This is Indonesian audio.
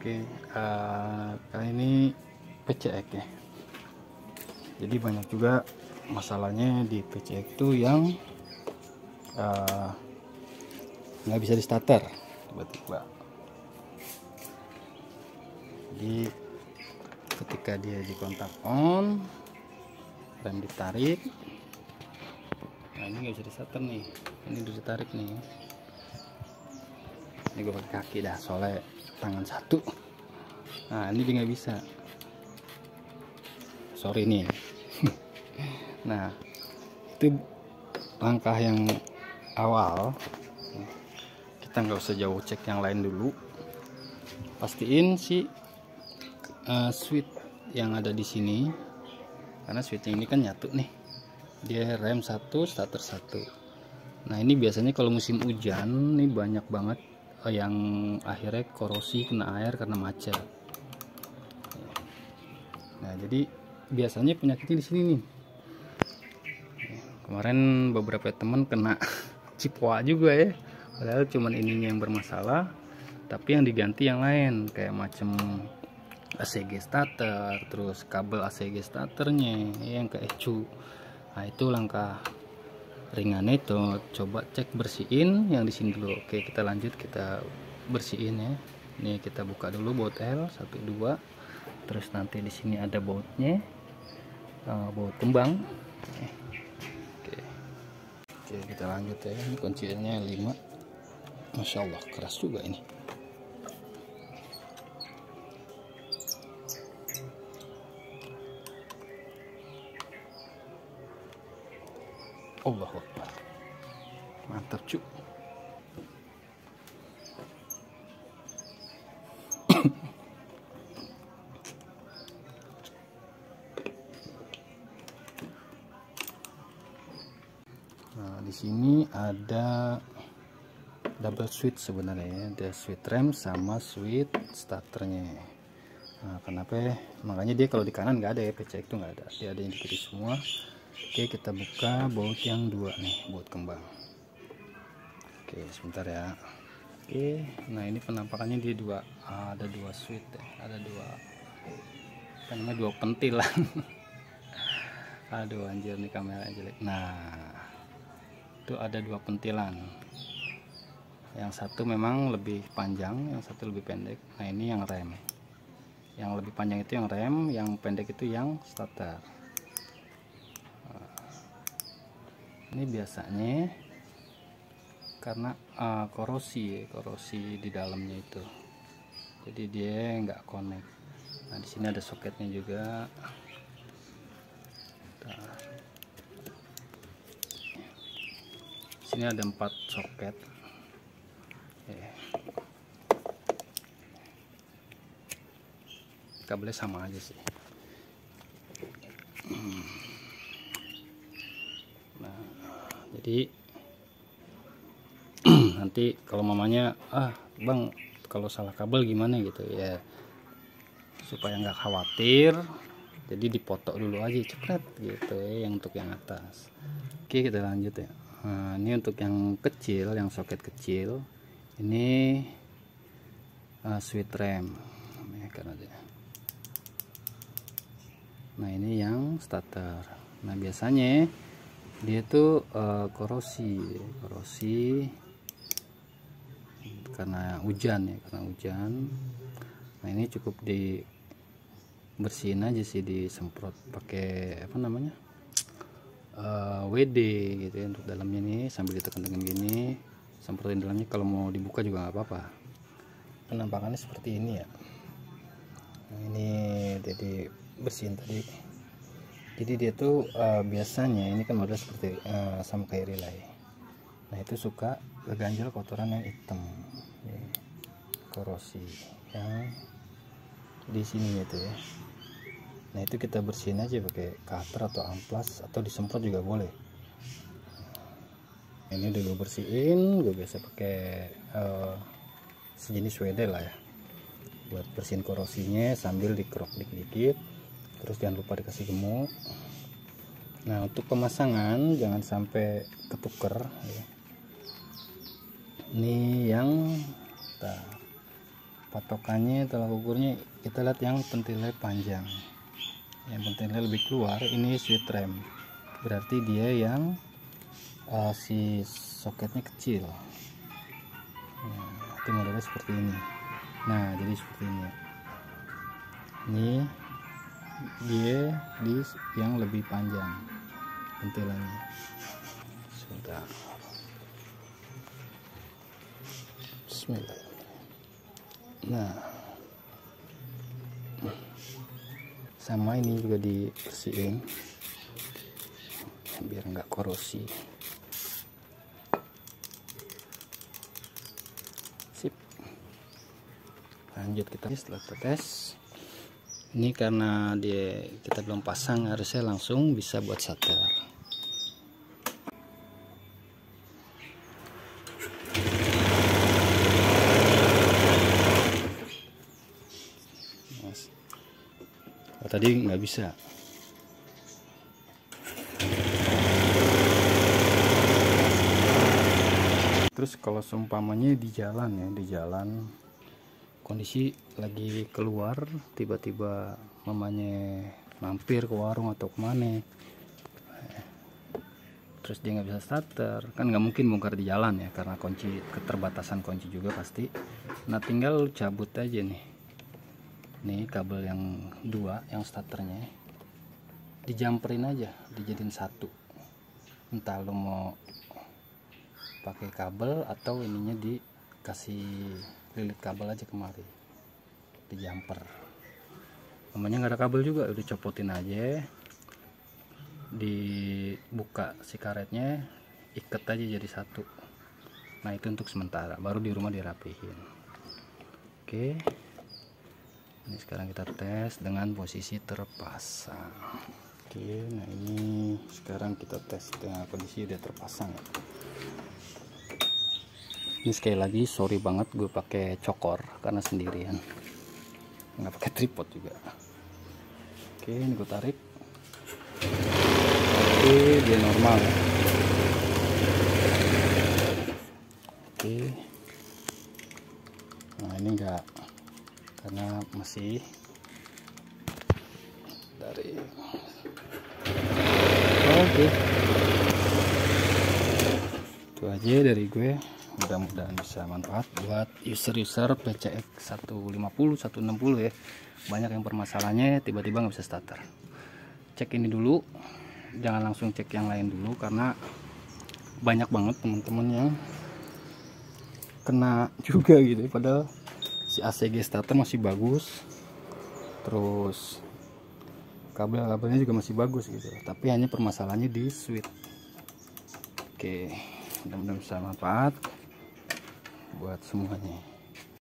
Oke, kali ini PCX ya. Jadi banyak juga masalahnya di PCX itu yang nggak bisa di starter tiba-tiba. Jadi ketika dia di kontak on, rem ditarik, nah ini nggak bisa di starter nih. Ini udah ditarik nih. Ini gue pakai kaki dah, soalnya tangan satu. Nah ini dia nggak bisa. Sorry nih. Nah itu langkah yang awal. Kita nggak usah jauh cek yang lain dulu. Pastiin si switch yang ada di sini, karena switchnya ini kan nyatu nih. Dia rem satu, starter satu. Nah ini biasanya kalau musim hujan nih banyak banget yang akhirnya korosi, kena air karena macet. Nah jadi biasanya penyakitnya di sini nih. Kemarin beberapa teman kena cipwa juga ya, padahal cuman ininya yang bermasalah, tapi yang diganti yang lain kayak macam ACG starter, terus kabel ACG starternya yang ke ECU. Nah itu langkah ringan itu, coba cek bersihin yang di sini dulu. Oke, kita lanjut, kita bersihin ya. Ini kita buka dulu baut L 1 2, terus nanti di sini ada bautnya, baut kembang. Oke, kita lanjut ya. Ini kuncinya 5. Masya Allah, keras juga ini. Allahu Akbar, mantap cu. Nah di sini ada double switch sebenarnya ya, ada switch rem sama switch starternya. Nah kenapa? Makanya dia kalau di kanan nggak ada ya, PCX itu nggak ada, dia ada yang di kiri semua. Oke, kita buka baut yang 2 nih, baut kembang. Oke, sebentar ya. Oke, nah ini penampakannya dia ada dua switch ya, ada dua pentilan. Aduh anjir nih kamera jelek. Nah itu ada 2 pentilan, yang satu memang lebih panjang, yang satu lebih pendek. Nah ini yang rem, yang lebih panjang itu yang rem, yang pendek itu yang starter. Ini biasanya karena korosi di dalamnya itu, jadi dia nggak connect. Nah di sini ada soketnya juga. Di sini ada 4 soket. Kabelnya sama aja sih. Nah jadi nanti kalau mamanya bang kalau salah kabel gimana gitu ya, supaya nggak khawatir, jadi dipoto dulu aja cepet gitu ya, yang untuk yang atas. Oke, kita lanjut ya. Nah, ini untuk yang kecil, yang soket kecil ini switch rem ya, karena dia. Nah ini yang starter. Nah biasanya dia tuh korosi karena hujan ya, Nah ini cukup dibersihin aja sih, disemprot pakai apa namanya, WD gitu ya, untuk dalamnya nih, sambil ditekan-tekan gini, semprotin dalamnya. Kalau mau dibuka juga nggak apa-apa. Penampakannya seperti ini ya. Nah ini jadi bersihin tadi. Jadi dia tuh biasanya ini kan model seperti sama kayak relay. Nah itu suka keganjal kotoran yang hitam, korosi yang di sini gitu ya. Nah itu kita bersihin aja pakai cutter atau amplas, atau disemprot juga boleh. Ini udah gue bersihin, gue biasa pakai sejenis WD lah ya, buat bersihin korosinya sambil dikerok dikit-dikit. Terus jangan lupa dikasih gemuk. Nah untuk pemasangan jangan sampai ketuker ya. Ini yang patokannya tolak ukurnya kita lihat yang pentilnya panjang, yang pentilnya lebih keluar, ini switch rem, berarti dia yang si soketnya kecil. Nah, itu modelnya seperti ini. Nah, jadi seperti ini. Ini dia di yang lebih panjang pentilannya. Sudah. Bismillah. Nah, sama ini juga dibersihin biar nggak korosi. Sip. Lanjut kita setelah tes. Ini karena kita belum pasang, harusnya langsung bisa buat starter. Oh, tadi nggak bisa. Terus kalau seumpamanya di jalan ya, di jalan kondisi lagi keluar, tiba-tiba mamanya mampir ke warung atau kemana, terus dia nggak bisa starter, kan nggak mungkin bongkar di jalan ya, karena kunci, keterbatasan kunci juga pasti. Nah, tinggal cabut aja nih kabel yang dua, yang starternya dijamperin aja, dijadiin satu. Entah lo mau pakai kabel atau ininya dikasih lilit kabel aja kemari, dijamper. Namanya nggak ada kabel juga, udah copotin aja, dibuka si karetnya, ikat aja jadi satu. Nah, itu untuk sementara, baru di rumah dirapihin. Oke, ini sekarang kita tes dengan posisi terpasang. Oke, nah ini sekarang kita tes dengan kondisi udah terpasang ya. Ini sekali lagi sorry banget gue pakai cokor karena sendirian, nggak pakai tripod juga. Oke, ini gue tarik. Oke, dia normal ya. Oke, nah ini enggak, karena masih dari. Oke, itu aja dari gue. Mudah-mudahan bisa manfaat buat user-user PCX 150, 160 ya. Banyak yang permasalahannya tiba-tiba nggak bisa starter. Cek ini dulu, jangan langsung cek yang lain dulu, karena banyak banget teman-teman yang kena juga gitu. Padahal si ACG starter masih bagus, terus kabel-kabelnya juga masih bagus gitu, tapi hanya permasalahannya di switch. Oke, mudah-mudahan bisa manfaat buat semuanya.